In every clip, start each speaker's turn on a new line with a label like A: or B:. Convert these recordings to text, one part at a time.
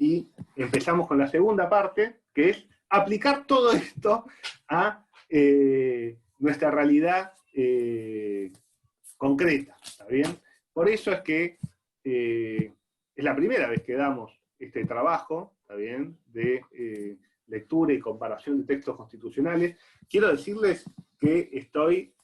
A: y empezamos con la segunda parte, que es aplicar todo esto a nuestra realidad concreta, ¿está bien? Por eso es que es la primera vez que damos este trabajo, ¿está bien?, de lectura y comparación de textos constitucionales. Quiero decirles que estoy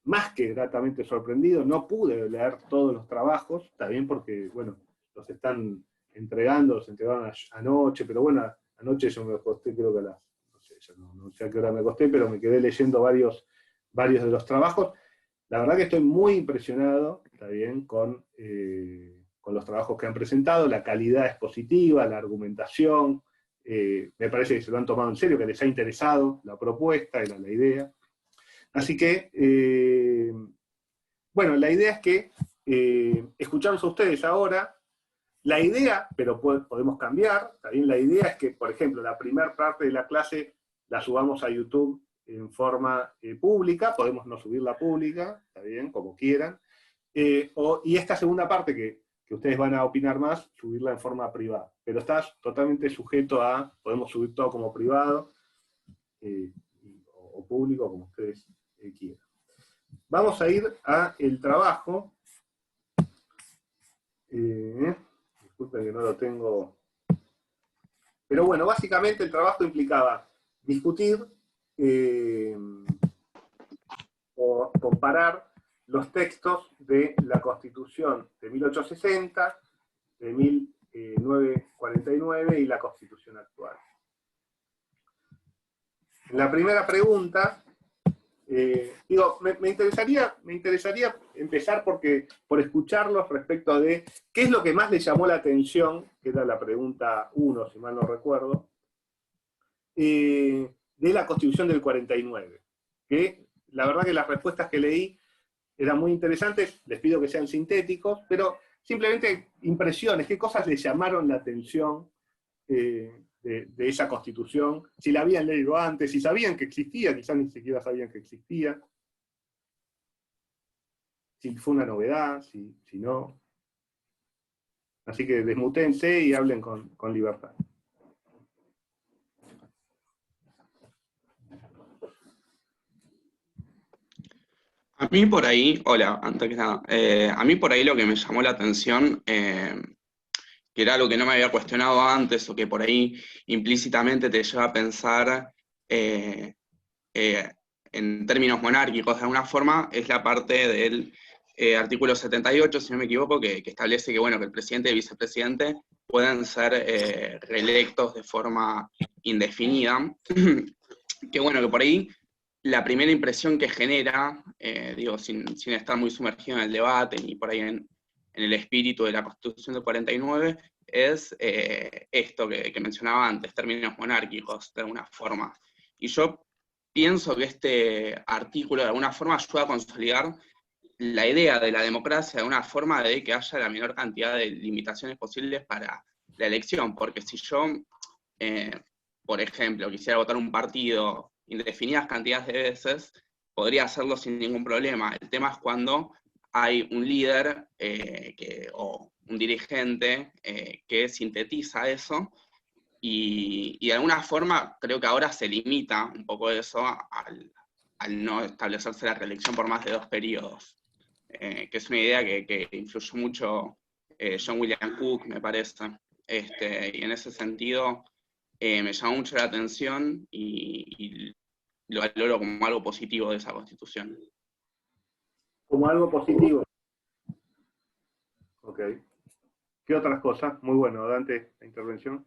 A: más que gratamente sorprendido. No pude leer todos los trabajos, está bien, porque, bueno, los están entregando, los entregaron anoche, pero bueno, anoche yo me acosté, creo que a las, no sé, yo no sé a qué hora me acosté, pero me quedé leyendo varios de los trabajos. La verdad que estoy muy impresionado, está bien, con los trabajos que han presentado. La calidad es positiva, la argumentación, me parece que se lo han tomado en serio, que les ha interesado la propuesta y la idea. Así que, bueno, la idea es que escuchamos a ustedes ahora. La idea, pero podemos cambiar, también la idea es que, por ejemplo, la primera parte de la clase la subamos a YouTube en forma pública, podemos no subirla pública, está bien, como quieran, y esta segunda parte que ustedes van a opinar más, subirla en forma privada. Pero estás totalmente sujeto a, podemos subir todo como privado, o público, como ustedes quieran. Vamos a ir a el trabajo. Disculpen que no lo tengo. Pero bueno, básicamente el trabajo implicaba discutir o comparar los textos de la Constitución de 1860, de 1949 y la Constitución actual. En la primera pregunta, me interesaría empezar por escucharlos respecto de qué es lo que más les llamó la atención, que era la pregunta 1, si mal no recuerdo, de la Constitución del 49. Que la verdad que las respuestas que leí eran muy interesantes, les pido que sean sintéticos, pero simplemente impresiones, qué cosas les llamaron la atención de esa Constitución, si la habían leído antes, si sabían que existía, quizás ni siquiera sabían que existía, si fue una novedad, si no. Así que desmutense y hablen con libertad.
B: A mí por ahí, hola, antes que nada, a mí por ahí lo que me llamó la atención, que era algo que no me había cuestionado antes, o que por ahí implícitamente te lleva a pensar en términos monárquicos de alguna forma, es la parte del artículo 78, si no me equivoco, que establece que, bueno, que el presidente y el vicepresidente pueden ser reelectos de forma indefinida. Que bueno, que por ahí la primera impresión que genera, digo, sin estar muy sumergido en el debate, ni por ahí en el espíritu de la Constitución del 49, es esto que mencionaba antes, términos monárquicos, de alguna forma. Y yo pienso que este artículo de alguna forma ayuda a consolidar la idea de la democracia, de alguna forma de que haya la menor cantidad de limitaciones posibles para la elección, porque si yo, por ejemplo, quisiera votar un partido indefinidas cantidades de veces, podría hacerlo sin ningún problema. El tema es cuando hay un líder o un dirigente que sintetiza eso, y de alguna forma creo que ahora se limita un poco eso al no establecerse la reelección por más de 2 periodos, que es una idea que influyó mucho John William Cook, me parece. Y en ese sentido me llamó mucho la atención y lo valoro como algo positivo de esa Constitución.
A: Como algo positivo. Ok. ¿Qué otras cosas? Muy bueno, Dante, la intervención.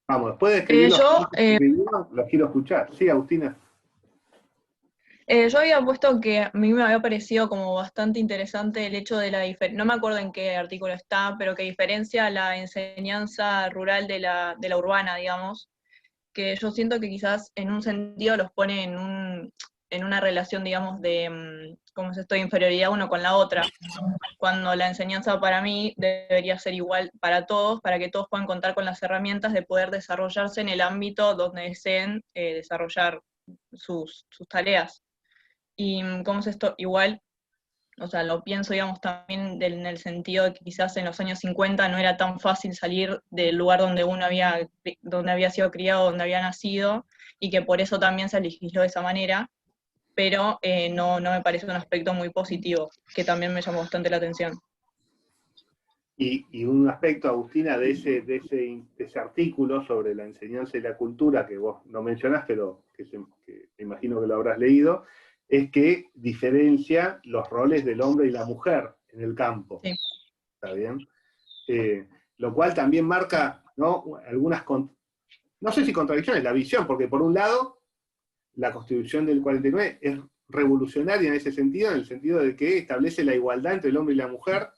A: Vamos, después de escribir los quiero escuchar. Sí, Agustina.
C: Yo había puesto que a mí me había parecido como bastante interesante el hecho de la diferencia, no me acuerdo en qué artículo está, pero que diferencia la enseñanza rural de la urbana, digamos, que yo siento que quizás en un sentido los pone en una relación, digamos, de, ¿cómo es esto?, de inferioridad uno con la otra, cuando la enseñanza para mí debería ser igual para todos, para que todos puedan contar con las herramientas de poder desarrollarse en el ámbito donde deseen desarrollar sus tareas. Y cómo es esto, igual O sea, lo pienso, digamos, también en el sentido de que quizás en los años 50 no era tan fácil salir del lugar donde uno donde había sido criado, donde había nacido, y que por eso también se legisló de esa manera, pero no me parece un aspecto muy positivo, que también me llamó bastante la atención.
A: Y un aspecto, Agustina, de ese artículo sobre la enseñanza y la cultura, que vos no mencionás, pero que imagino que lo habrás leído, es que diferencia los roles del hombre y la mujer en el campo.
C: Sí.
A: ¿Está bien? Lo cual también marca, ¿no?, algunas, no sé si contradicciones, la visión, porque por un lado, la Constitución del 49 es revolucionaria en ese sentido, en el sentido de que establece la igualdad entre el hombre y la mujer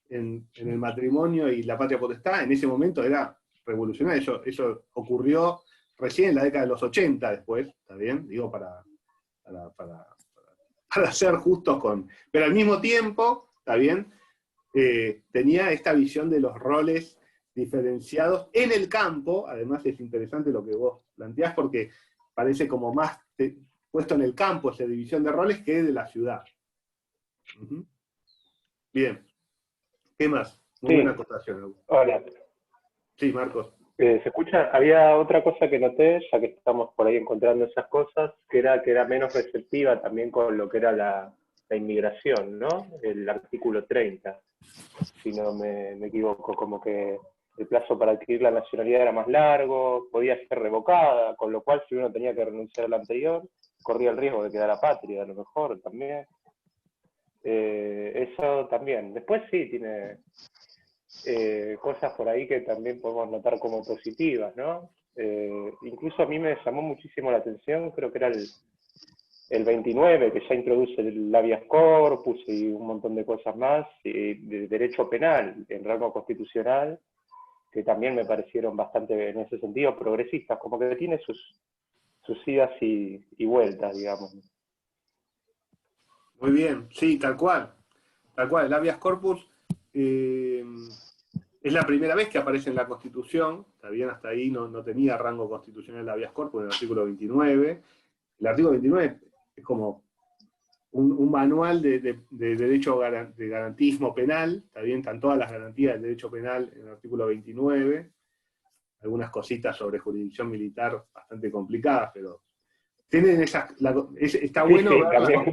A: en el matrimonio y la patria potestad. En ese momento era revolucionario, eso ocurrió recién en la década de los 80 después, ¿está bien? Digo, para ser justos con... Pero al mismo tiempo, ¿está bien?, tenía esta visión de los roles diferenciados en el campo. Además es interesante lo que vos planteás, porque parece como más puesto en el campo esa división de roles que de la ciudad. Uh-huh. Bien. ¿Qué más? Muy buena acotación.
D: Hola.
A: Sí, Marcos.
D: ¿Se escucha? Había otra cosa que noté, ya que estamos por ahí encontrando esas cosas, que era menos receptiva también con lo que era la inmigración, ¿no? El artículo 30, si no me equivoco, como que el plazo para adquirir la nacionalidad era más largo, podía ser revocada, con lo cual si uno tenía que renunciar a la anterior, corría el riesgo de quedar apátrida, a lo mejor también. Eso también. Después sí, tiene cosas por ahí que también podemos notar como positivas, ¿no? Incluso a mí me llamó muchísimo la atención, creo que era el 29, que ya introduce el habeas corpus y un montón de cosas más, de derecho penal en rango constitucional, que también me parecieron bastante, en ese sentido, progresistas, como que tiene sus idas y vueltas, digamos.
A: Muy bien, sí, tal cual. Tal cual, el habeas corpus es la primera vez que aparece en la Constitución, está bien, hasta ahí no tenía rango constitucional el habeas corpus en el artículo 29. El artículo 29 es como un manual de derecho de garantismo penal, está bien, están todas las garantías del derecho penal en el artículo 29, algunas cositas sobre jurisdicción militar bastante complicadas, pero tienen está bueno
D: sí,
A: verla.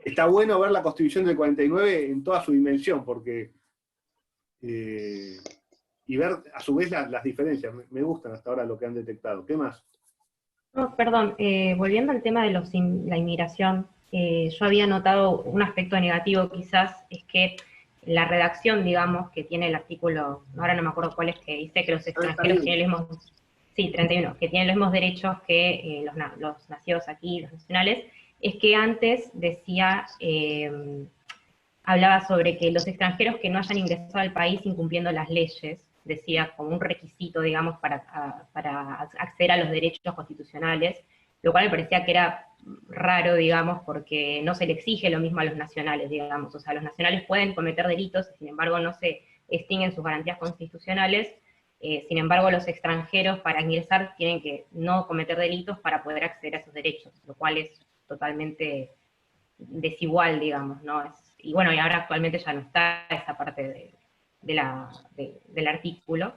A: Está bueno ver la Constitución del 49 en toda su dimensión, porque y ver a su vez las diferencias. Me gustan hasta ahora lo que han detectado. ¿Qué más?
E: No, perdón, volviendo al tema de la inmigración, yo había notado un aspecto negativo quizás, es que la redacción, digamos, que tiene el artículo, ahora no me acuerdo cuál es, que dice que los extranjeros tienen los mismos, sí, 31, que tienen los mismos derechos que los nacidos aquí, los nacionales, es que antes decía, hablaba sobre que los extranjeros que no hayan ingresado al país incumpliendo las leyes, decía como un requisito, digamos, para acceder a los derechos constitucionales, lo cual me parecía que era raro, digamos, porque no se le exige lo mismo a los nacionales, digamos, o sea, los nacionales pueden cometer delitos, sin embargo no se extinguen sus garantías constitucionales, sin embargo los extranjeros para ingresar tienen que no cometer delitos para poder acceder a esos derechos, lo cual es totalmente desigual, digamos, ¿no? Y bueno, y ahora actualmente ya no está esa parte del artículo.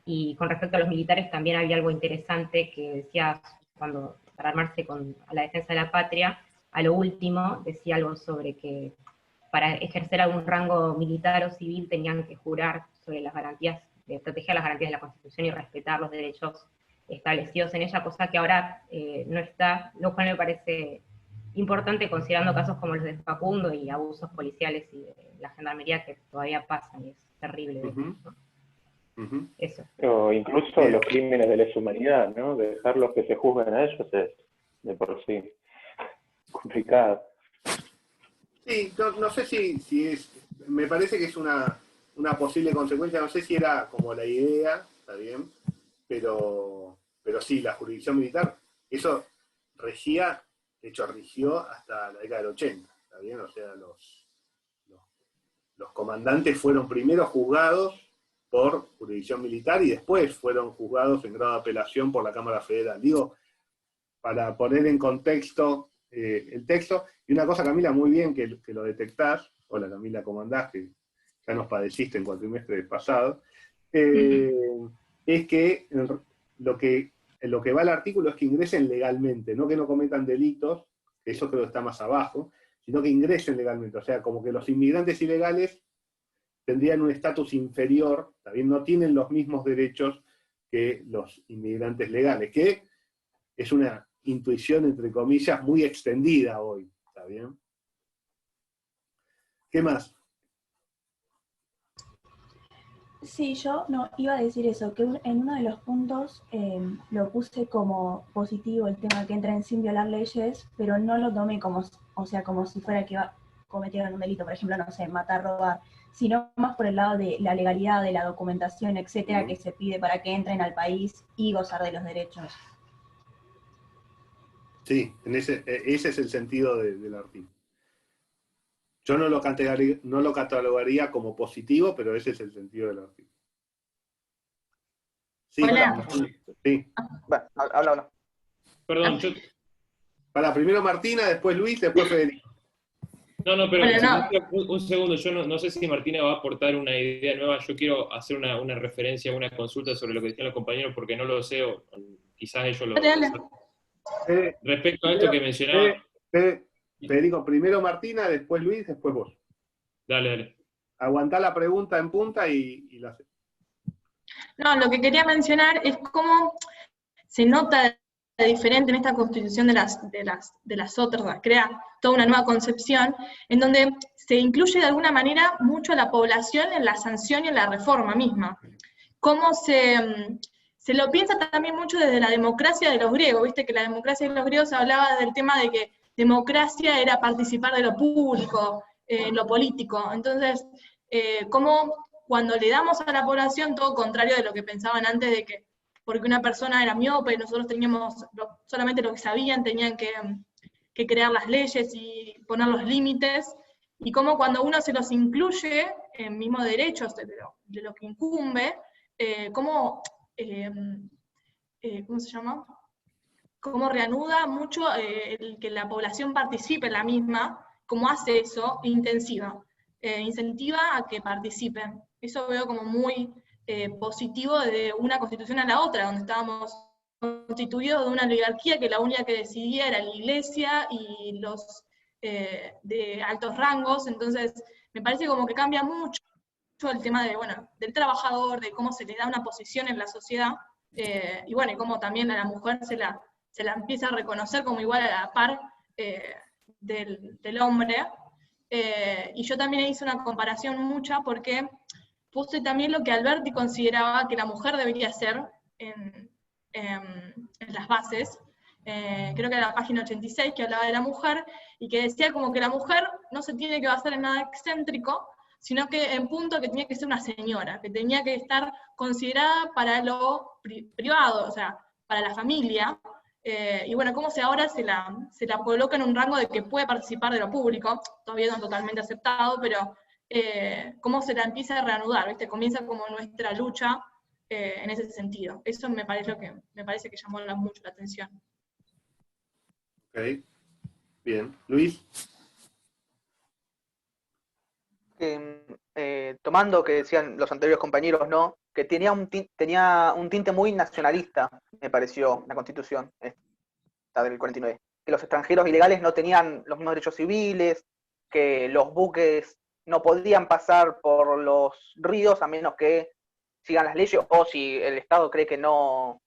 E: Y con respecto a los militares también había algo interesante que decía, para armarse a la defensa de la patria, a lo último decía algo sobre que para ejercer algún rango militar o civil tenían que jurar sobre las garantías, de proteger las garantías de la Constitución y respetar los derechos establecidos en ella, cosa que ahora no está, lo cual me parece importante considerando casos como los de Facundo y abusos policiales y de la gendarmería que todavía pasan, y es terrible.
A: Uh-huh. Uh-huh.
E: Eso.
D: O incluso los crímenes de lesa humanidad, ¿no? Dejarlos que se juzguen a ellos es de por sí complicado.
A: Sí, no sé si es, me parece que es una posible consecuencia, no sé si era como la idea, está bien, pero sí, la jurisdicción militar, eso regía, de hecho rigió hasta la década del 80, está bien, o sea, los comandantes fueron primero juzgados por jurisdicción militar y después fueron juzgados en grado de apelación por la Cámara Federal. Digo, para poner en contexto el texto. Y una cosa, Camila, muy bien que lo detectás. Hola, Camila, ¿cómo andás? Que ya nos padeciste en cuatrimestre pasado. Es que lo que va al artículo es que ingresen legalmente, no que no cometan delitos, eso creo que está más abajo, sino que ingresen legalmente. O sea, como que los inmigrantes ilegales tendrían un estatus inferior, también no tienen los mismos derechos que los inmigrantes legales, que es una intuición, entre comillas, muy extendida hoy, ¿está bien? ¿Qué más?
F: Sí, yo no iba a decir eso, que en uno de los puntos lo puse como positivo el tema de que entren sin violar leyes, pero no lo tomé como, o sea, como si fuera que cometieron un delito, por ejemplo, no sé, matar, robar, sino más por el lado de la legalidad, de la documentación, etcétera, que se pide para que entren al país y gozar de los derechos.
A: Sí, ese es el sentido del artículo. Yo no lo catalogaría como positivo, pero ese es el sentido del artículo. Sí,
C: Hola.
A: sí.
G: Bueno, habla.
H: Perdón,
A: Para primero Martina, después Luis, después Federico.
H: No, pero
C: Bueno,
H: un segundo, yo no sé si Martina va a aportar una idea nueva, yo quiero hacer una referencia, una consulta sobre lo que decían los compañeros, porque no lo sé, o quizás ellos lo
C: Dale.
H: saben. Respecto a esto que mencionaba...
A: Federico, primero Martina, después Luis, después vos.
H: Dale.
A: Aguantá la pregunta en punta y la haces.
C: No, lo que quería mencionar es cómo se nota diferente en esta constitución de las otras, crea toda una nueva concepción, en donde se incluye de alguna manera mucho a la población en la sanción y en la reforma misma. Cómo se lo piensa también mucho desde la democracia de los griegos, viste que la democracia de los griegos hablaba del tema de que democracia era participar de lo público, lo político. Entonces, cómo cuando le damos a la población todo contrario de lo que pensaban antes de que porque una persona era miope y nosotros teníamos solamente lo que sabían, tenían que crear las leyes y poner los límites, y cómo cuando uno se los incluye en mismos derechos de lo que incumbe, cómo se llama? Cómo reanuda mucho el que la población participe en la misma, cómo hace eso, incentiva a que participen. Eso veo como muy positivo de una constitución a la otra, donde estábamos constituidos de una oligarquía que la única que decidía era la iglesia y los de altos rangos. Entonces me parece como que cambia mucho el tema del trabajador, de cómo se le da una posición en la sociedad, y bueno, y cómo también a la mujer se la empieza a reconocer como igual a la par del hombre. Y yo también hice una comparación mucha porque puse también lo que Alberti consideraba que la mujer debería hacer en las bases, creo que era la página 86 que hablaba de la mujer, y que decía como que la mujer no se tiene que basar en nada excéntrico, sino que en punto que tenía que ser una señora, que tenía que estar considerada para lo privado, o sea, para la familia, y bueno, como si ahora se la coloca en un rango de que puede participar de lo público, todavía no totalmente aceptado, pero cómo se la empieza a reanudar, ¿viste? Comienza como nuestra lucha en ese sentido. Eso me parece que llamó mucho la atención.
A: Ok, bien. Luis.
G: Tomando que decían los anteriores compañeros, ¿no? Que tenía un tinte muy nacionalista, me pareció, la Constitución esta del 49. Que los extranjeros ilegales no tenían los mismos derechos civiles, que los buques no podían pasar por los ríos a menos que sigan las leyes, o si el Estado cree que no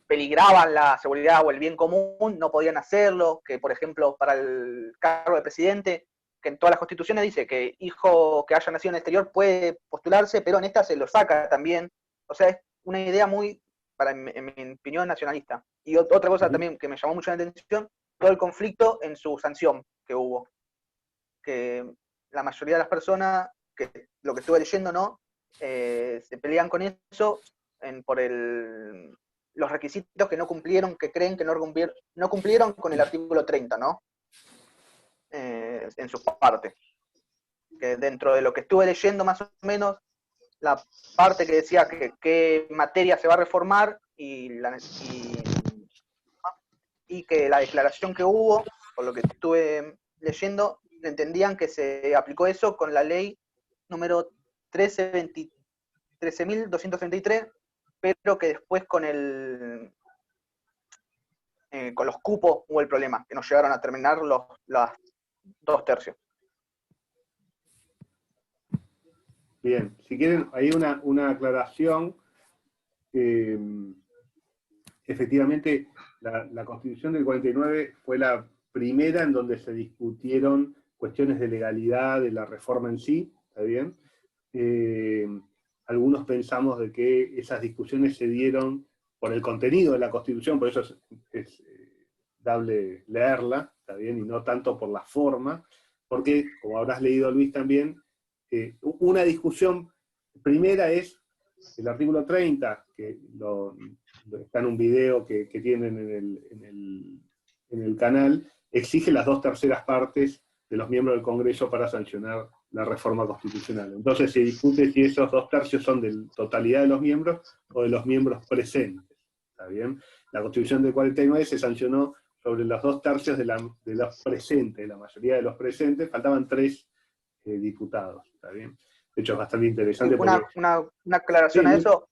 G: peligraban la seguridad o el bien común, no podían hacerlo, que por ejemplo para el cargo de presidente, que en todas las constituciones dice que hijo que haya nacido en el exterior puede postularse, pero en esta se lo saca también. O sea, es una idea muy, en mi opinión, nacionalista. Y otra cosa también que me llamó mucho la atención, todo el conflicto en su sanción que hubo. Que la mayoría de las personas, que lo que estuve leyendo, ¿no? Se pelean con eso por los requisitos que no cumplieron, que creen que no cumplieron con el artículo 30, ¿no? En su parte. Que dentro de lo que estuve leyendo más o menos, la parte que decía que qué materia se va a reformar y y que la declaración que hubo, por lo que estuve leyendo, entendían que se aplicó eso con la ley número 13.233, pero que después con los cupos hubo el problema, que no llegaron a terminar los 2/3.
A: Bien, si quieren, hay una aclaración. Efectivamente, la Constitución del 49 fue la primera en donde se discutieron cuestiones de legalidad de la reforma en sí, ¿está bien? Algunos pensamos de que esas discusiones se dieron por el contenido de la Constitución, por eso es dable leerla, ¿está bien? Y no tanto por la forma, porque, como habrás leído, Luis, también, una discusión primera es el artículo 30, que está en un video que tienen en el canal, exige las 2/3 partes de los miembros del Congreso para sancionar la reforma constitucional. Entonces se discute si esos 2/3 son de la totalidad de los miembros o de los miembros presentes. ¿Está bien? La Constitución del 49 se sancionó sobre los 2/3 de los presentes, de la mayoría de los presentes, faltaban 3 diputados. ¿Está bien? De hecho, es bastante interesante.
G: Una aclaración a eso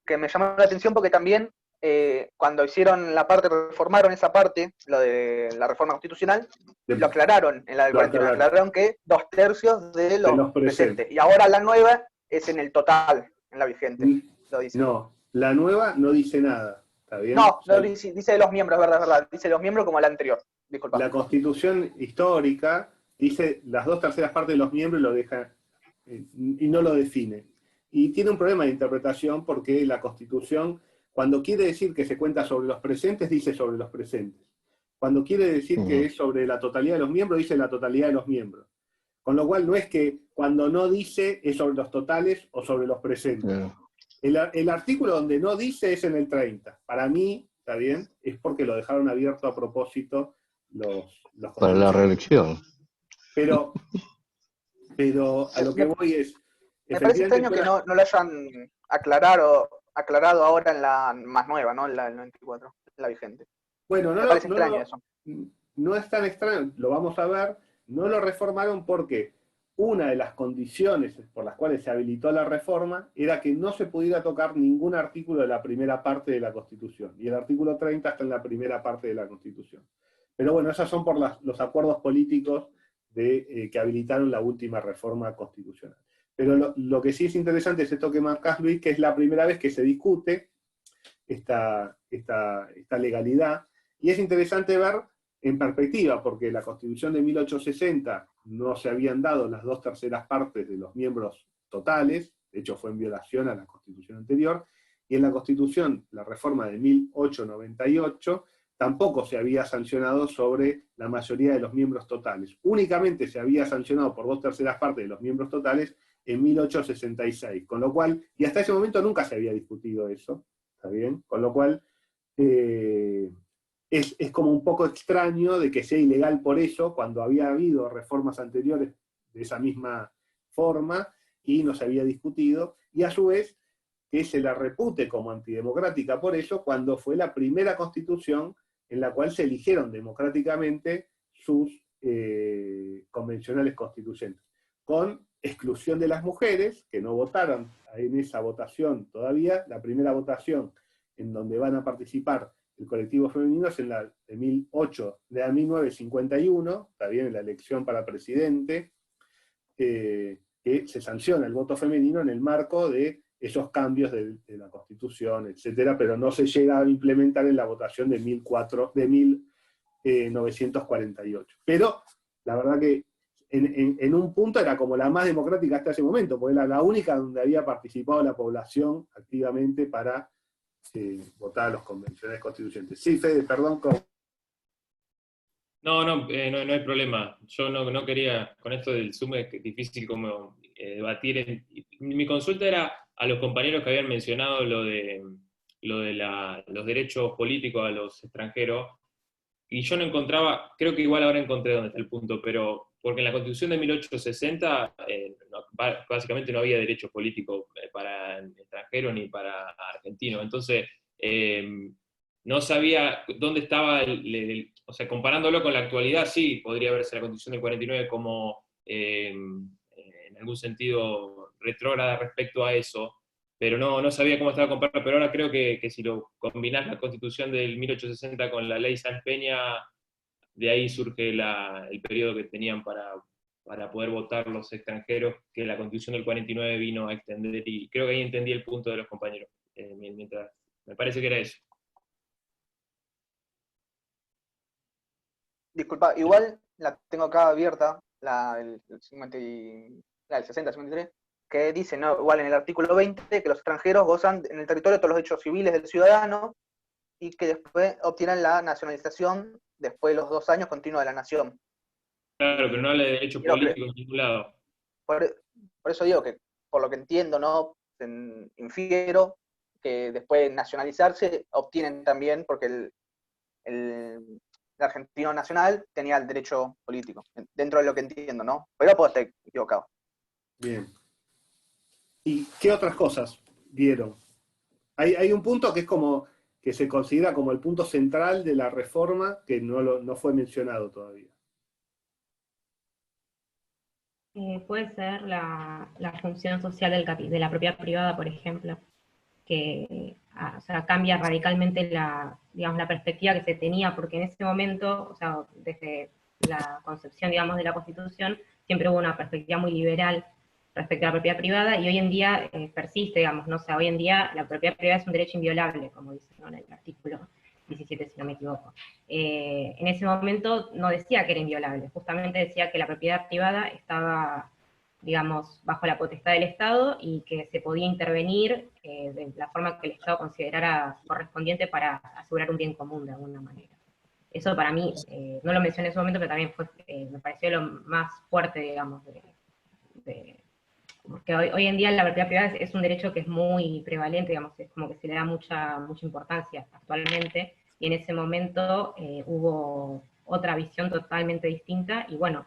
G: que me llamó la atención, porque también cuando reformaron esa parte, lo de la reforma constitucional, lo aclararon en la del 49, aclararon que 2/3 de los presentes. Y ahora la nueva es en el total, en la vigente. Lo dice.
A: No, la nueva no dice nada. ¿Está bien?
G: No, dice de los miembros, verdad. Dice de los miembros como la anterior. Disculpa.
A: La Constitución histórica dice las 2/3 partes de los miembros y lo deja y no lo define. Y tiene un problema de interpretación porque la Constitución, cuando quiere decir que se cuenta sobre los presentes, dice sobre los presentes. Cuando quiere decir que es sobre la totalidad de los miembros, dice la totalidad de los miembros. Con lo cual no es que cuando no dice es sobre los totales o sobre los presentes. El artículo donde no dice es en el 30. Para mí, ¿está bien? Es porque lo dejaron abierto a propósito los
I: para la reelección.
A: Pero a lo que voy es...
G: Me parece extraño que no lo hayan aclarado ahora en la más nueva, ¿no? En la del 94, la vigente.
A: Bueno,
G: me parece extraño eso.
A: No es tan extraño, lo vamos a ver. No lo reformaron porque una de las condiciones por las cuales se habilitó la reforma era que no se pudiera tocar ningún artículo de la primera parte de la Constitución. Y el artículo 30 está en la primera parte de la Constitución. Pero bueno, esas son por los acuerdos políticos que habilitaron la última reforma constitucional. Pero lo que sí es interesante es esto que marcás, Luis, que es la primera vez que se discute esta legalidad, y es interesante ver en perspectiva, porque la Constitución de 1860 no se habían dado las 2/3 partes de los miembros totales, de hecho fue en violación a la Constitución anterior, y en la Constitución, la reforma de 1898, tampoco se había sancionado sobre la mayoría de los miembros totales. Únicamente se había sancionado por 2/3 partes de los miembros totales en 1866, con lo cual, y hasta ese momento nunca se había discutido eso, ¿está bien? Con lo cual, es como un poco extraño de que sea ilegal por eso, cuando había habido reformas anteriores de esa misma forma, y no se había discutido, y a su vez, que se la repute como antidemocrática por eso, cuando fue la primera constitución en la cual se eligieron democráticamente sus convencionales constituyentes, con exclusión de las mujeres, que no votaron en esa votación todavía. La primera votación en donde van a participar el colectivo femenino es en la de 1951, está bien, en la elección para presidente, que se sanciona el voto femenino en el marco de esos cambios de la Constitución, etcétera, pero no se llega a implementar en la votación de 1948. Pero la verdad que en un punto era como la más democrática hasta ese momento, porque era la única donde había participado la población activamente para votar a los convencionales constituyentes. Sí, Fede, perdón.
H: No hay problema. Yo no quería, con esto del Zoom es difícil como debatir. Mi consulta era a los compañeros que habían mencionado lo de los derechos políticos a los extranjeros, y yo no encontraba, creo que igual ahora encontré dónde está el punto, pero porque en la Constitución de 1860 básicamente no había derechos políticos para extranjeros ni para argentinos. Entonces, no sabía dónde estaba, o sea, comparándolo con la actualidad, sí, podría verse la Constitución del 49 como, en algún sentido, retrógrada respecto a eso, pero no sabía cómo estaba comparado, pero ahora creo que si lo combinás la Constitución del 1860 con la Ley Sáenz Peña, de ahí surge el periodo que tenían para poder votar los extranjeros, que la Constitución del 49 vino a extender, y creo que ahí entendí el punto de los compañeros, mientras, me parece que era eso.
G: Disculpa, igual la tengo acá abierta, el 60-53, que dice, ¿no? Igual en el artículo 20, que los extranjeros gozan en el territorio de todos los derechos civiles del ciudadano y que después obtienen la nacionalización después de los 2 años continuos de la nación.
H: Claro, pero no habla de derechos políticos en ningún lado.
G: Por eso digo que, por lo que entiendo, ¿no? Infiero que después de nacionalizarse obtienen también, porque el argentino nacional tenía el derecho político, dentro de lo que entiendo, ¿no? Pero puedo estar equivocado.
A: Bien. ¿Y qué otras cosas vieron? Hay un punto que es como, que se considera como el punto central de la reforma, que no fue mencionado todavía.
E: Puede ser la función social de la propiedad privada, por ejemplo, que o sea, cambia radicalmente digamos, la perspectiva que se tenía, porque en ese momento, o sea, desde la concepción, digamos, de la Constitución, siempre hubo una perspectiva muy liberal respecto a la propiedad privada, y hoy en día persiste, digamos, ¿no? O sea, hoy en día la propiedad privada es un derecho inviolable, como dice, ¿no?, en el artículo 17, si no me equivoco. En ese momento no decía que era inviolable, justamente decía que la propiedad privada estaba, digamos, bajo la potestad del Estado y que se podía intervenir de la forma que el Estado considerara correspondiente para asegurar un bien común de alguna manera. Eso para mí, no lo mencioné en ese momento, pero también me pareció lo más fuerte, digamos, porque hoy en día la propiedad privada es un derecho que es muy prevalente, digamos, es como que se le da mucha importancia actualmente, y en ese momento hubo otra visión totalmente distinta, y bueno,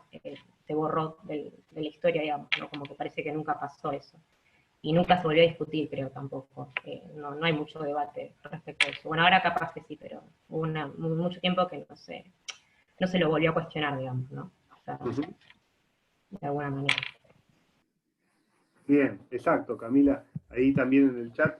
E: se borró de la historia, digamos, ¿no? Como que parece que nunca pasó eso. Y nunca se volvió a discutir, creo, tampoco. No hay mucho debate respecto a eso. Bueno, ahora capaz que sí, pero hubo mucho tiempo que no se lo volvió a cuestionar, digamos, ¿no? O sea, de alguna manera.
A: Bien, exacto, Camila. Ahí también en el chat,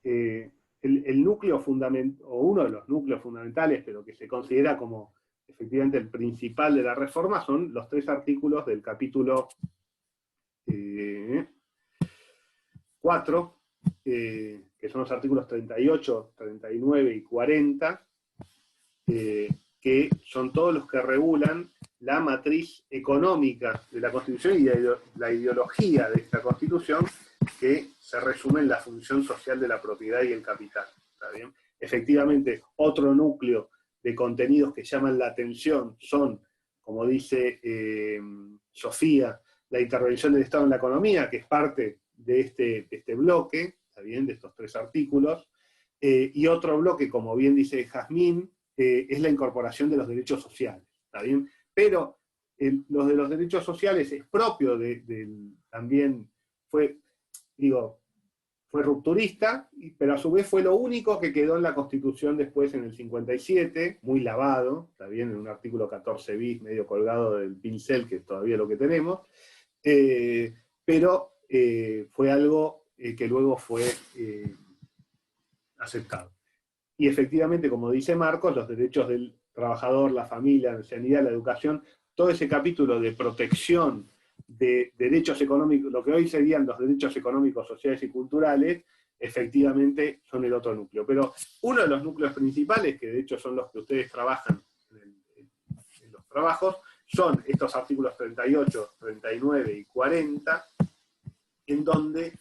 A: el núcleo fundamental, o uno de los núcleos fundamentales, pero que se considera como efectivamente el principal de la reforma, son los 3 artículos del capítulo 4, que son los artículos 38, 39 y 40, que son todos los que regulan la matriz económica de la Constitución y la ideología de esta Constitución, que se resume en la función social de la propiedad y el capital. ¿Está bien? Efectivamente, otro núcleo de contenidos que llaman la atención son, como dice Sofía, la intervención del Estado en la economía, que es parte de este bloque, ¿está bien?, de estos 3 artículos, y otro bloque, como bien dice Jazmín, es la incorporación de los derechos sociales, ¿está bien? Pero los de los derechos sociales es propio también fue rupturista, pero a su vez fue lo único que quedó en la Constitución después en el 57, muy lavado, está bien, en un artículo 14 bis, medio colgado del pincel, que todavía es lo que tenemos, pero fue algo que luego fue aceptado. Y efectivamente, como dice Marcos, los derechos del trabajador, la familia, la ancianidad, la educación, todo ese capítulo de protección de derechos económicos, lo que hoy serían los derechos económicos, sociales y culturales, efectivamente son el otro núcleo. Pero uno de los núcleos principales, que de hecho son los que ustedes trabajan en los trabajos, son estos artículos 38, 39 y 40, en donde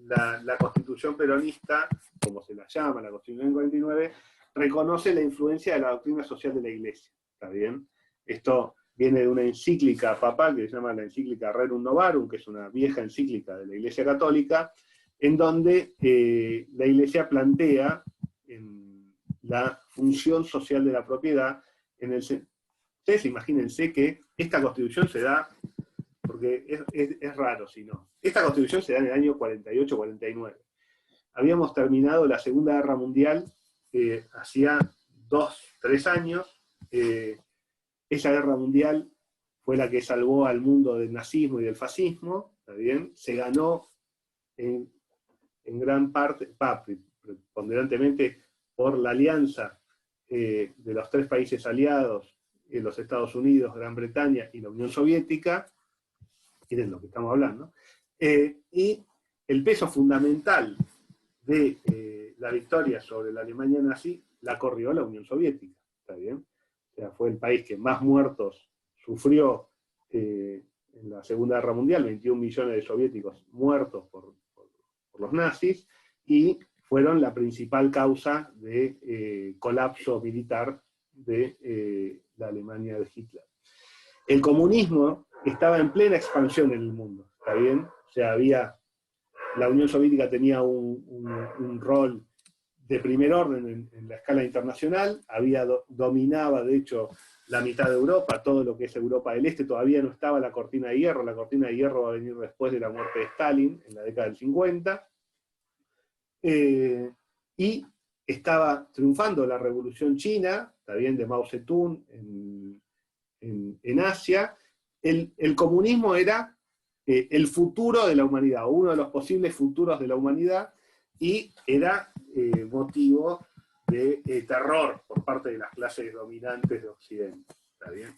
A: la Constitución peronista, como se la llama, la Constitución 49, reconoce la influencia de la doctrina social de la Iglesia. ¿Está bien? Esto viene de una encíclica papal que se llama la encíclica Rerum Novarum, que es una vieja encíclica de la Iglesia Católica, en donde la Iglesia plantea la función social de la propiedad. Ustedes imagínense que esta Constitución se da, porque es raro si no, esta Constitución se da en el año 48-49. habíamos terminado la Segunda Guerra Mundial hacía 2, 3 años. Esa guerra mundial fue la que salvó al mundo del nazismo y del fascismo, ¿está bien? Se ganó en gran parte, preponderantemente por la alianza de los 3 países aliados, los Estados Unidos, Gran Bretaña y la Unión Soviética, y de lo que estamos hablando, y el peso fundamental de la victoria sobre la Alemania nazi la corrió la Unión Soviética, ¿está bien? O sea, fue el país que más muertos sufrió en la Segunda Guerra Mundial, 21 millones de soviéticos muertos por los nazis, y fueron la principal causa de colapso militar de la Alemania de Hitler. El comunismo estaba en plena expansión en el mundo, ¿está bien? O sea, la Unión Soviética tenía un rol de primer orden en la escala internacional, dominaba de hecho la mitad de Europa, todo lo que es Europa del Este, todavía no estaba la cortina de hierro va a venir después de la muerte de Stalin, en la década del 50, y estaba triunfando la Revolución China, también de Mao Zedong en Asia. El comunismo era el futuro de la humanidad, uno de los posibles futuros de la humanidad, y era motivo de terror por parte de las clases dominantes de Occidente. ¿Está bien?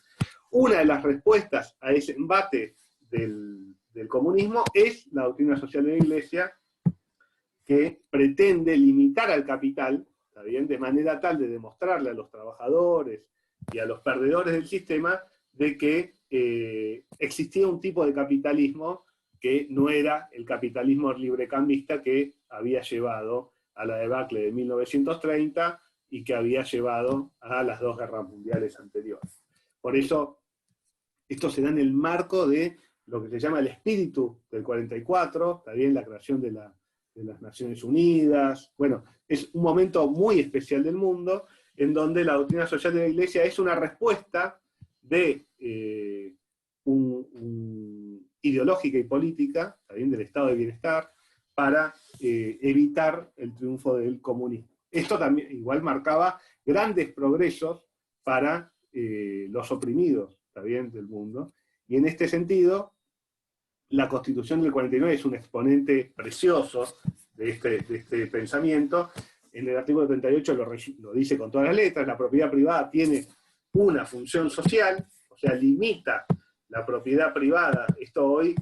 A: Una de las respuestas a ese embate del comunismo es la doctrina social de la Iglesia, que pretende limitar al capital, ¿está bien?, de manera tal de demostrarle a los trabajadores y a los perdedores del sistema de que existía un tipo de capitalismo que no era el capitalismo librecambista que había llevado a la debacle de 1930 y que había llevado a las 2 guerras mundiales anteriores. Por eso, esto se da en el marco de lo que se llama el espíritu del 44, está bien, la creación de las Naciones Unidas. Bueno, es un momento muy especial del mundo, en donde la doctrina social de la Iglesia es una respuesta de ideológica y política, también del estado de bienestar, para evitar el triunfo del comunismo. Esto también igual marcaba grandes progresos para los oprimidos, también, del mundo, y en este sentido, la Constitución del 49 es un exponente precioso de este pensamiento. En el artículo 38 lo dice con todas las letras: la propiedad privada tiene una función social, o sea, limita la propiedad privada. Esto hoy,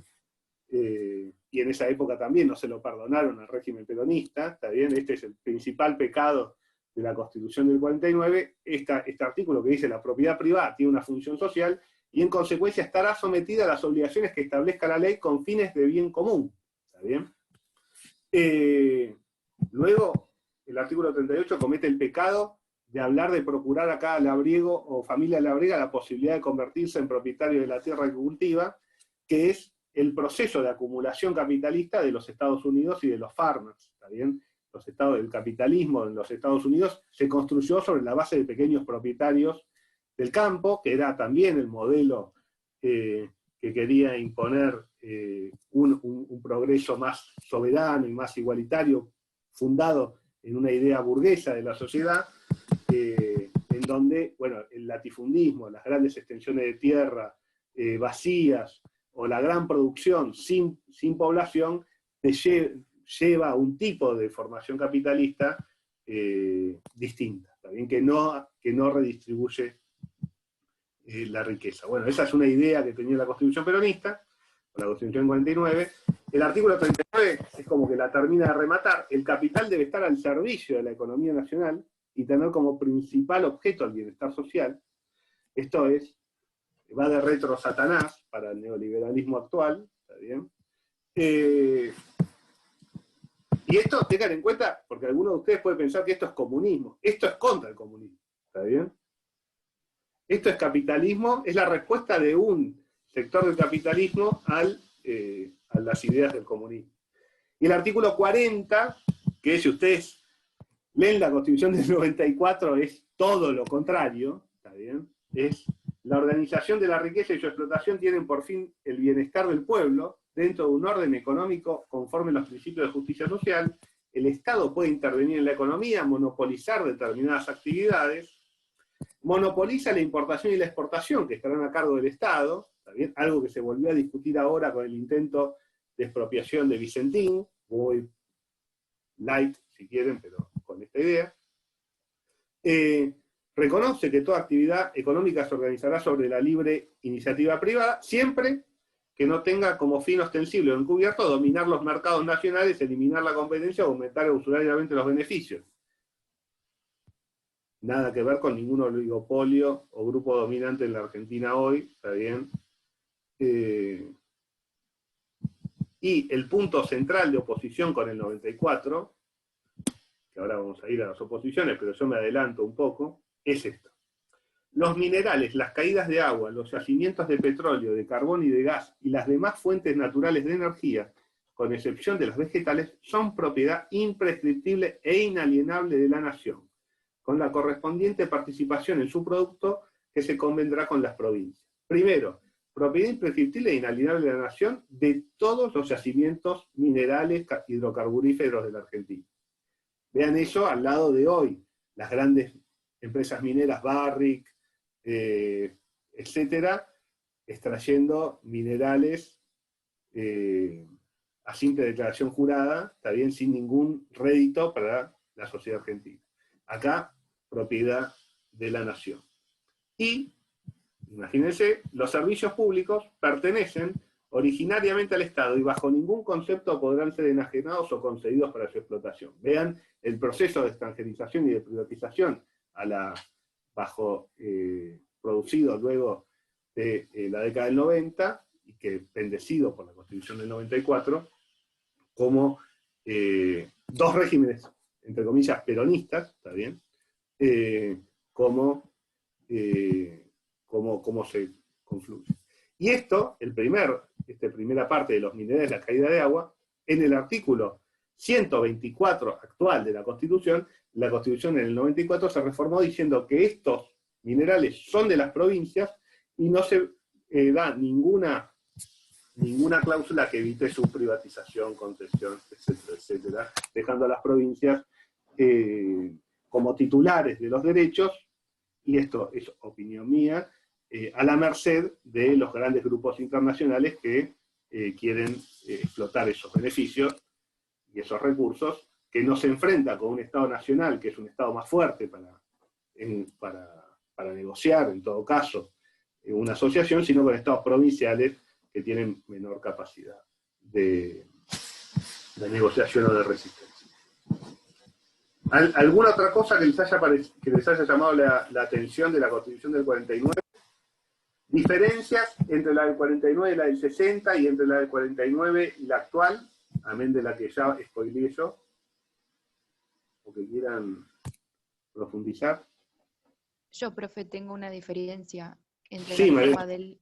A: y en esa época también, no se lo perdonaron al régimen peronista, ¿está bien? Este es el principal pecado de la Constitución del 49, este artículo que dice la propiedad privada tiene una función social, y en consecuencia estará sometida a las obligaciones que establezca la ley con fines de bien común, ¿está bien? Luego, el artículo 38 comete el pecado de hablar de procurar a cada labriego o familia labriega la posibilidad de convertirse en propietario de la tierra que cultiva, que es el proceso de acumulación capitalista de los Estados Unidos y de los farmers, ¿está bien? El capitalismo en los Estados Unidos se construyó sobre la base de pequeños propietarios del campo, que era también el modelo que quería imponer un progreso más soberano y más igualitario, fundado en una idea burguesa de la sociedad, en donde, bueno, el latifundismo, las grandes extensiones de tierra vacías, o la gran producción sin población, te lleva a un tipo de formación capitalista distinta, también que no redistribuye la riqueza. Bueno, esa es una idea que tenía la Constitución peronista, la Constitución 49. El artículo 39 es como que la termina de rematar: el capital debe estar al servicio de la economía nacional y tener como principal objeto el bienestar social. Esto va de retro Satanás para el neoliberalismo actual, ¿está bien? Y esto, tengan en cuenta, porque algunos de ustedes pueden pensar que esto es comunismo. Esto es contra el comunismo, ¿está bien? Esto es capitalismo, es la respuesta de un sector del capitalismo a las ideas del comunismo. Y el artículo 40, que si ustedes leen la Constitución del 94, es todo lo contrario, ¿está bien? Es la organización de la riqueza y su explotación tienen por fin el bienestar del pueblo, dentro de un orden económico conforme a los principios de justicia social, el Estado puede intervenir en la economía, monopolizar determinadas actividades, monopoliza la importación y la exportación, que estarán a cargo del Estado, ¿también? Algo que se volvió a discutir ahora con el intento de expropiación de Vicentín, muy light, si quieren, pero con esta idea. Reconoce que toda actividad económica se organizará sobre la libre iniciativa privada, siempre que no tenga como fin ostensible o encubierto dominar los mercados nacionales, eliminar la competencia o aumentar usurariamente los beneficios. Nada que ver con ningún oligopolio o grupo dominante en la Argentina hoy, ¿está bien? Y el punto central de oposición con el 94, que ahora vamos a ir a las oposiciones, pero yo me adelanto un poco, es esto. Los minerales, las caídas de agua, los yacimientos de petróleo, de carbón y de gas, y las demás fuentes naturales de energía, con excepción de las vegetales, son propiedad imprescriptible e inalienable de la nación, con la correspondiente participación en su producto que se convendrá con las provincias. Primero, propiedad imprescriptible e inalienable de la nación de todos los yacimientos minerales hidrocarburíferos de la Argentina. Vean eso al lado de hoy, las grandes empresas mineras, Barrick, etcétera, extrayendo minerales a simple declaración jurada, está bien, sin ningún rédito para la sociedad argentina. Acá, propiedad de la nación. Y, imagínense, los servicios públicos pertenecen originariamente al Estado y bajo ningún concepto podrán ser enajenados o concedidos para su explotación. Vean el proceso de extranjerización y de privatización producido luego de la década del 90, y que bendecido por la Constitución del 94, como dos regímenes, entre comillas, peronistas, ¿está bien? Cómo se confluye. Y esto, primera parte de los minerales, la caída de agua, en el artículo 124 actual de la Constitución en el 94 se reformó diciendo que estos minerales son de las provincias y no se da ninguna cláusula que evite su privatización, concesión, etcétera, etcétera, dejando a las provincias como titulares de los derechos, y esto es opinión mía, a la merced de los grandes grupos internacionales que quieren explotar esos beneficios y esos recursos, que no se enfrenta con un Estado nacional, que es un Estado más fuerte para negociar, en todo caso, una asociación, sino con Estados provinciales que tienen menor capacidad de negociación o de resistencia. ¿Alguna otra cosa que les haya llamado la atención de la Constitución del 49? Diferencias entre la del 49 y la del 60, y entre la del 49 y la actual, amén de la que ya spoileé yo, o que quieran profundizar.
I: Yo, profe, tengo una diferencia entre
A: Sí,
I: la reforma del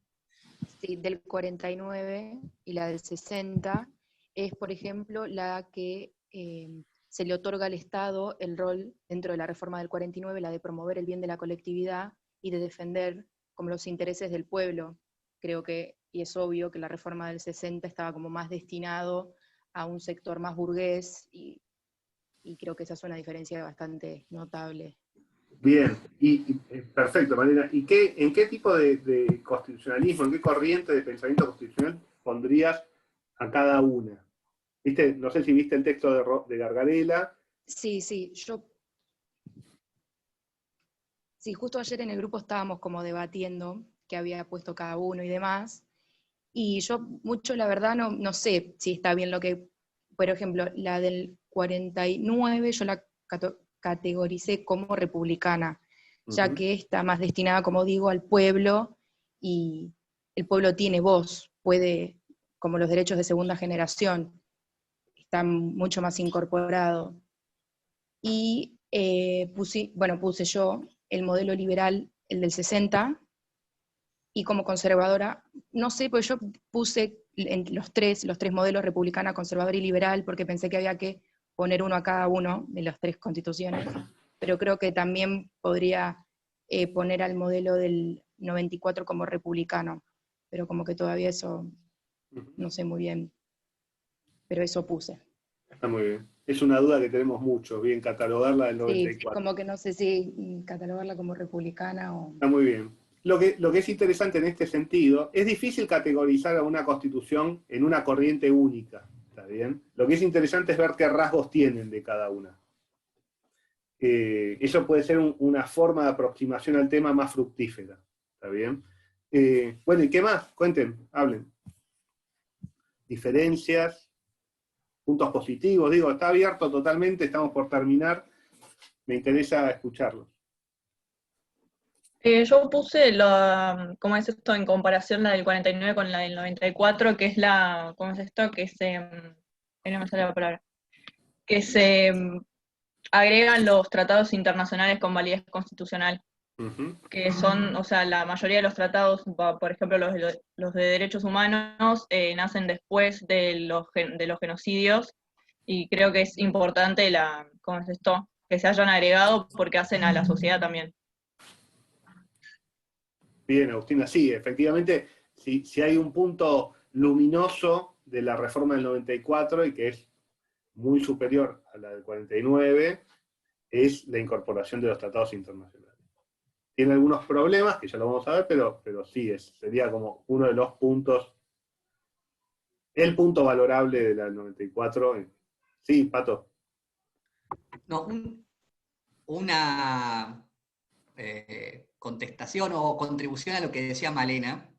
I: 49 y la del 60, es, por ejemplo, la que se le otorga al Estado el rol, dentro de la reforma del 49, la de promover el bien de la colectividad y de defender como los intereses del pueblo. Creo que, y es obvio, que la reforma del 60 estaba como más destinado a un sector más burgués, y creo que esa es una diferencia bastante notable.
A: Bien, perfecto, Mariana. ¿Y en qué tipo de constitucionalismo, en qué corriente de pensamiento constitucional pondrías a cada una? ¿Viste? No sé si viste el texto de Gargarella.
I: Sí, justo ayer en el grupo estábamos como debatiendo qué había puesto cada uno y demás, y yo mucho, la verdad, no sé si está bien lo que, por ejemplo, la del 49 yo la categoricé como republicana, ya que está más destinada, como digo, al pueblo, y el pueblo tiene voz, puede, como los derechos de segunda generación, está mucho más incorporado. Y puse yo el modelo liberal, el del 60, y como conservadora, no sé, pues yo puse los tres modelos, republicana, conservadora y liberal, porque pensé que había que poner uno a cada uno de las tres constituciones, pero creo que también podría poner al modelo del 94 como republicano, pero como que todavía eso no sé muy bien, pero eso puse.
A: Está muy bien. Es una duda que tenemos mucho, bien, catalogarla del
I: Sí,
A: 94.
I: como que no sé si catalogarla como republicana o...
A: Está muy bien. Lo que es interesante en este sentido, es difícil categorizar a una constitución en una corriente única, ¿está bien? Lo que es interesante es ver qué rasgos tienen de cada una. Eso puede ser una forma de aproximación al tema más fructífera, ¿está bien? Bueno, ¿y qué más? Cuenten, hablen. Diferencias, puntos positivos, digo, está abierto totalmente, estamos por terminar, me interesa escucharlos.
C: Yo puse ¿cómo es esto en comparación la del 49 con la del 94? Que es ¿cómo es esto? No me sale la palabra. Que se agregan los tratados internacionales con validez constitucional, que son, o sea, la mayoría de los tratados, por ejemplo, los de derechos humanos, nacen después de los genocidios, y creo que es importante ¿cómo es esto? Que se hayan agregado porque hacen a la sociedad también.
A: Bien, Agustina, sí, efectivamente, si hay un punto luminoso de la reforma del 94 y que es muy superior a la del 49, es la incorporación de los tratados internacionales. Tiene algunos problemas, que ya lo vamos a ver, pero sí, sería como uno de los puntos, el punto valorable de la del 94. Sí, Pato.
J: No, una contestación o contribución a lo que decía Malena.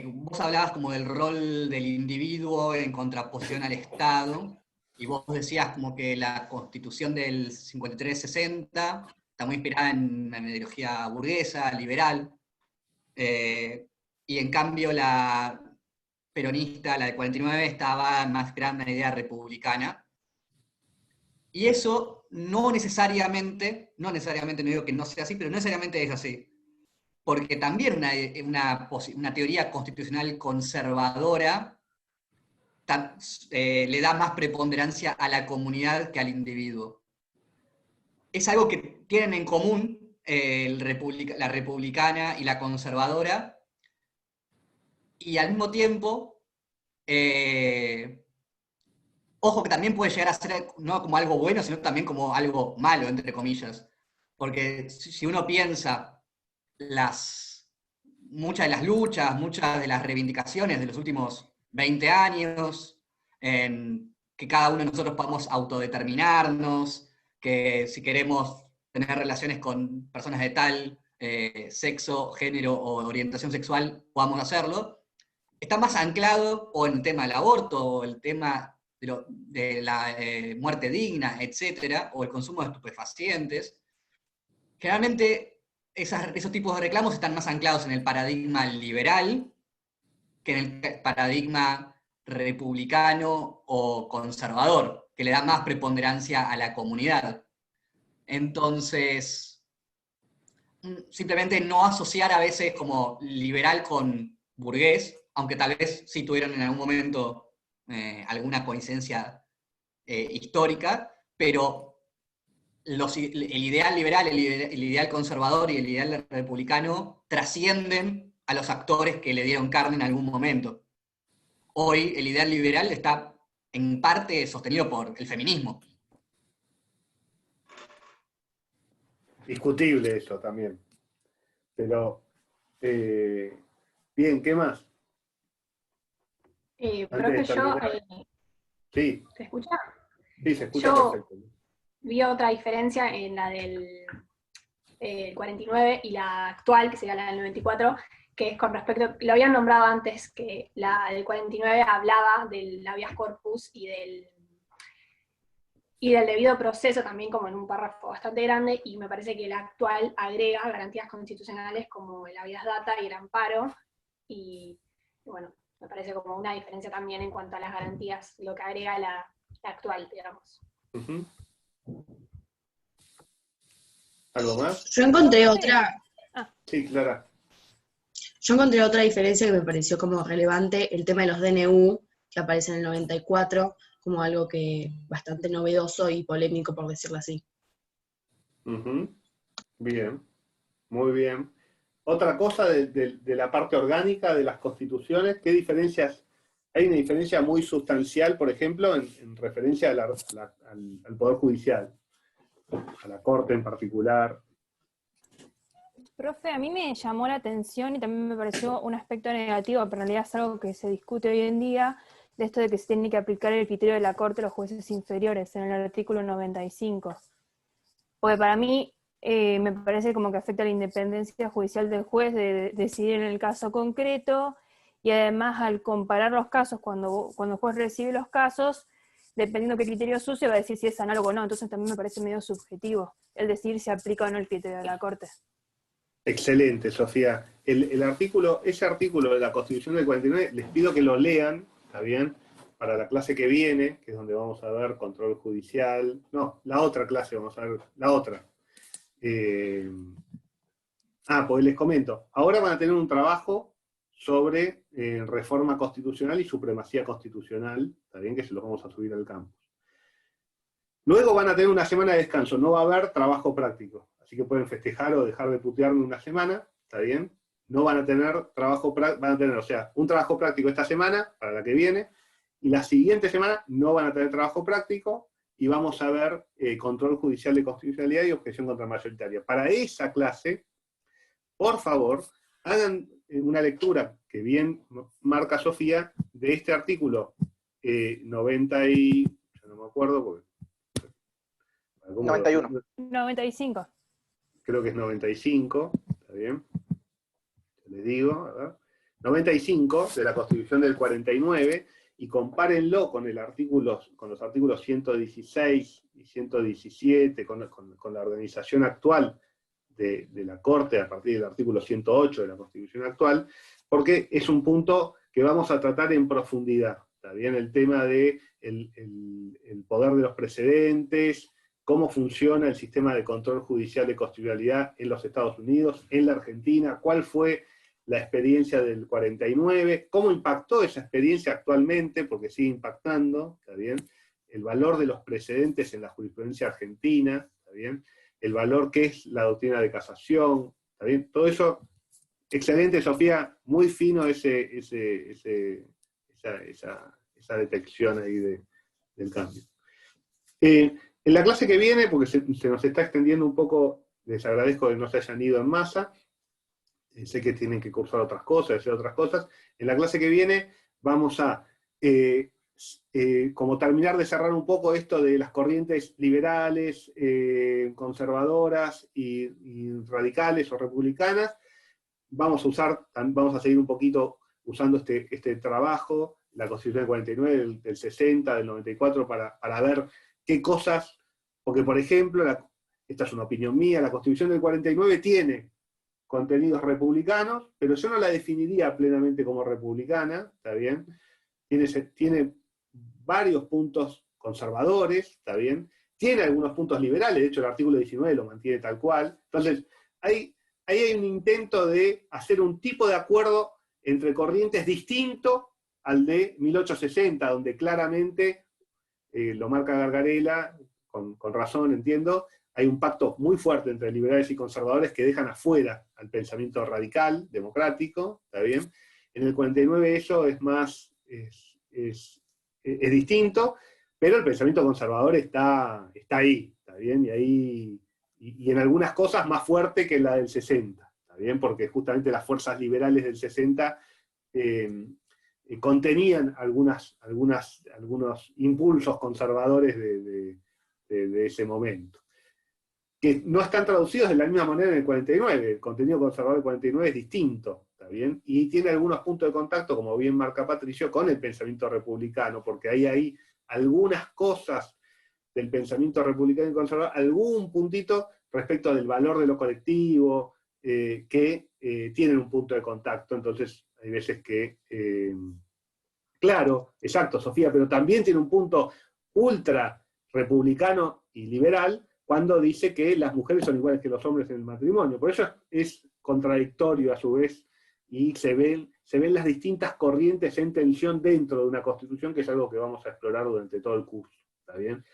J: Vos hablabas como del rol del individuo en contraposición al Estado, y vos decías como que la Constitución del 53-60 está muy inspirada en una ideología burguesa, liberal, y en cambio la peronista, la de 49, estaba más grande en la idea republicana. Y eso no necesariamente, no digo que no sea así, pero no necesariamente es así. Porque también una teoría constitucional conservadora le da más preponderancia a la comunidad que al individuo. Es algo que tienen en común la republicana y la conservadora, y al mismo tiempo, ojo que también puede llegar a ser no como algo bueno, sino también como algo malo, entre comillas. Porque si uno piensa muchas de las luchas, muchas de las reivindicaciones de los últimos 20 años, en que cada uno de nosotros podamos autodeterminarnos, que si queremos tener relaciones con personas de tal sexo, género o orientación sexual, podamos hacerlo, está más anclado o en el tema del aborto, o el tema de la muerte digna, etcétera, o el consumo de estupefacientes. Generalmente esos tipos de reclamos están más anclados en el paradigma liberal que en el paradigma republicano o conservador, que le da más preponderancia a la comunidad. Entonces, simplemente no asociar a veces como liberal con burgués, aunque tal vez sí tuvieron en algún momento alguna coincidencia histórica, pero el ideal liberal, el ideal conservador y el ideal republicano trascienden a los actores que le dieron carne en algún momento. Hoy el ideal liberal está en parte sostenido por el feminismo.
A: Discutible eso también. Pero, bien, ¿qué más?
K: Profe,
A: Sí.
K: ¿se escucha?
A: Sí, se escucha perfecto.
K: Vi otra diferencia en la del 49 y la actual, que sería la del 94, que es con respecto, lo habían nombrado antes, que la del 49 hablaba del habeas corpus y del debido proceso también, como en un párrafo bastante grande, y me parece que la actual agrega garantías constitucionales como el habeas data y el amparo, y bueno, me parece como una diferencia también en cuanto a las garantías, lo que agrega la actual, digamos.
A: ¿Algo más?
I: Yo encontré otra.
A: Sí, Clara.
I: Yo encontré otra diferencia que me pareció como relevante, el tema de los DNU, que aparece en el 94, como algo que bastante novedoso y polémico, por decirlo así.
A: Bien, muy bien. Otra cosa de la parte orgánica de las constituciones, ¿qué diferencias hay una diferencia muy sustancial, por ejemplo, en referencia al Poder Judicial, a la Corte en particular.
L: Profe, a mí me llamó la atención y también me pareció un aspecto negativo, pero en realidad es algo que se discute hoy en día, de esto de que se tiene que aplicar el criterio de la Corte a los jueces inferiores, en el artículo 95. Porque para mí me parece como que afecta a la independencia judicial del juez de decidir en el caso concreto, y además al comparar los casos, cuando el juez recibe los casos, dependiendo qué criterio use, va a decir si es análogo o no, entonces también me parece medio subjetivo el decidir si aplica o no el criterio de la Corte.
A: Excelente, Sofía. Ese artículo de la Constitución del 49, les pido que lo lean, ¿está bien? Para la clase que viene, que es donde vamos a ver control judicial. No, la otra clase, vamos a ver la otra. Pues les comento. Ahora van a tener un trabajo sobre reforma constitucional y supremacía constitucional, ¿está bien? Que se los vamos a subir al campus. Luego van a tener una semana de descanso, no va a haber trabajo práctico. Así que pueden festejar o dejar de putearme una semana, ¿está bien? No van a tener trabajo práctico, van a tener, o sea, un trabajo práctico esta semana, para la que viene, y la siguiente semana no van a tener trabajo práctico, y vamos a ver control judicial de constitucionalidad y objeción contramayoritaria. Para esa clase, por favor, hagan una lectura, que bien marca Sofía, de este artículo 90 y... ya no me acuerdo, porque...
G: 91.
L: 95.
A: Creo que es 95, ¿está bien? Les digo, ¿verdad? 95 de la Constitución del 49, y compárenlo con los artículos 116 y 117, con la organización actual de la Corte a partir del artículo 108 de la Constitución actual, porque es un punto que vamos a tratar en profundidad, ¿está bien? El tema de el poder de los precedentes, cómo funciona el sistema de control judicial de constitucionalidad en los Estados Unidos, en la Argentina, cuál fue la experiencia del 49, cómo impactó esa experiencia actualmente, porque sigue impactando, ¿está bien? El valor de los precedentes en la jurisprudencia argentina, ¿está bien? El valor que es la doctrina de casación, ¿está bien? Todo eso, excelente, Sofía, muy fino esa detección ahí del cambio. En la clase que viene, porque se nos está extendiendo un poco, les agradezco que no se hayan ido en masa, sé que tienen que cursar otras cosas, hacer otras cosas. En la clase que viene vamos a como terminar de cerrar un poco esto de las corrientes liberales, conservadoras y radicales o republicanas. Vamos a seguir un poquito usando este trabajo, la Constitución del 49, del 60, del 94, para ver qué cosas, porque por ejemplo, esta es una opinión mía, la Constitución del 49 tiene contenidos republicanos, pero yo no la definiría plenamente como republicana, ¿está bien? Tiene varios puntos conservadores, ¿está bien? Tiene algunos puntos liberales, de hecho el artículo 19 lo mantiene tal cual. Entonces, ahí hay un intento de hacer un tipo de acuerdo entre corrientes distinto al de 1860, donde claramente, lo marca Gargarella, con razón entiendo, hay un pacto muy fuerte entre liberales y conservadores que dejan afuera al pensamiento radical, democrático, ¿está bien? En el 49 eso es más, es distinto, pero el pensamiento conservador está ahí, ¿está bien? Y en algunas cosas más fuerte que la del 60, ¿está bien? Porque justamente las fuerzas liberales del 60 contenían algunos impulsos conservadores de ese momento, que no están traducidos de la misma manera en el 49, el contenido conservador del 49 es distinto, ¿está bien? Y tiene algunos puntos de contacto, como bien marca Patricio, con el pensamiento republicano, porque ahí hay algunas cosas del pensamiento republicano y conservador, algún puntito respecto del valor de lo colectivo, que tienen un punto de contacto, entonces hay veces que, claro, exacto, Sofía, pero también tiene un punto ultra republicano y liberal, cuando dice que las mujeres son iguales que los hombres en el matrimonio. Por eso es contradictorio a su vez, y se ven las distintas corrientes en tensión dentro de una constitución, que es algo que vamos a explorar durante todo el curso, ¿está bien?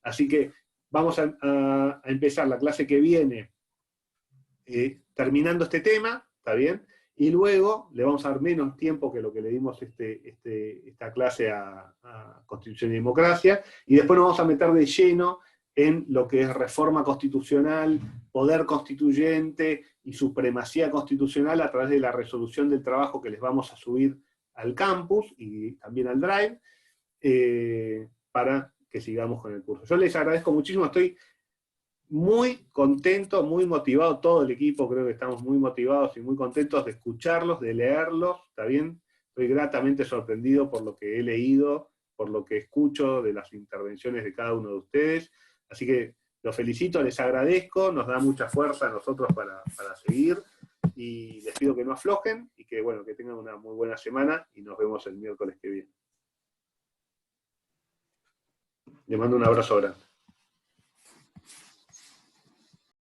A: Así que vamos a empezar la clase que viene terminando este tema, ¿está bien? y luego le vamos a dar menos tiempo que lo que le dimos esta clase a Constitución y Democracia, y después nos vamos a meter de lleno en lo que es reforma constitucional, poder constituyente y supremacía constitucional a través de la resolución del trabajo que les vamos a subir al campus y también al Drive, para que sigamos con el curso. Yo les agradezco muchísimo, estoy muy contento, muy motivado, todo el equipo creo que estamos muy motivados y muy contentos de escucharlos, de leerlos, ¿está bien? Estoy gratamente sorprendido por lo que he leído, por lo que escucho de las intervenciones de cada uno de ustedes, así que los felicito, les agradezco, nos da mucha fuerza a nosotros para seguir, y les pido que no aflojen, y que, bueno, que tengan una muy buena semana, y nos vemos el miércoles que viene. Les mando un abrazo grande.